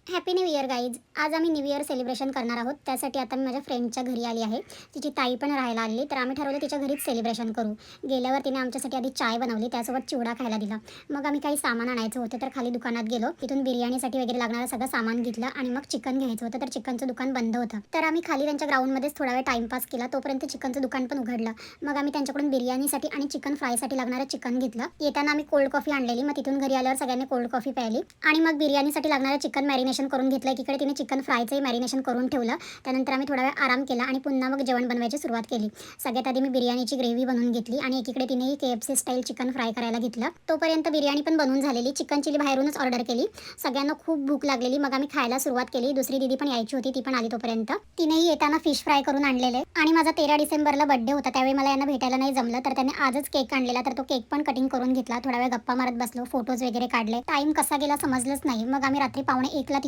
Happy new year guys. आज आम्ही new year celebration करणार आहोत. त्यासाठी आता मी माझ्या फ्रेंडच्या घरी आली आहे. तिची ताई पण राहायला आलेली, तर आम्ही ठरवलं तिच्या घरीच सेलिब्रेशन करू. गेल्यावर तिने आमच्यासाठी आधी चाय बनवली, त्यासोबत चिवडा खायला दिला. मग आम्ही काही सामान आणायचं होतं, तर खाली दुकानात गेलो. तिथून बिर्याणीसाठी वगैरे लागणारं सगळं सामान घेतलं आणि मग चिकन घ्यायचं होतं, तर चिकनचं दुकान बंद होतं. तर आम्ही खाली त्यांच्या ग्राउंडमध्येच थोडा वेळ टाइमपास केला. तोपर्यंत चिकनचं दुकान पण उघडलं. मग आम्ही त्यांच्याकडून बिर्याणीसाठी आणि चिकन फ्रायसाठी लागणारं चिकन घेतलं. येताना आम्ही कोल्ड कॉफी आणलेली. मग तिथून घरी आल्यावर सगळ्यांनी कोल्ड कॉफी प्यायली आणि मग बिर्याणीसाठी लागणारं चिकन मॅरिनेशन करून घेतलं. एकीकडे तिने चिकन फ्रायचंही मॅरिनेशन करून ठेवलं. त्यानंतर आम्ही थोडा वेळ आराम केला आणि पुन्हा मग जेवण बनवायची सुरुवात केली. सगळ्यात आधी मी बिर्याणीची ग्रेव्ही बनवून घेतली आणि एकीकडे तिनेही KFC स्टाईल चिकन फ्राय करायला घेतलं. तोपर्यंत बिर्याणी पण बनवून झालेली. चिकन चिली बाहेरूनच ऑर्डर केली. सगळ्यांना खूप भूक लागलेली. मग आम्ही खायला सुरुवात केली. दुसरी दीदी पण यायची होती, ती पण आली तोपर्यंत. तिनेही येताना फिश फ्राय करून आणलेले आणि माझा 13 डिसेंबरला बर्थडे होता. त्यावेळी मला यांना भेटायला नाही जमलं, तर त्यांनी आजच केक आणलेला, तर तो केक पण कटिंग करून घेतला. थोडा वेळ गप्पा मारत बसलो, फोटोज वगैरे काढले. टाइम कसा गेला समजलंच नाही. मग आम्ही रात्री 12:45ला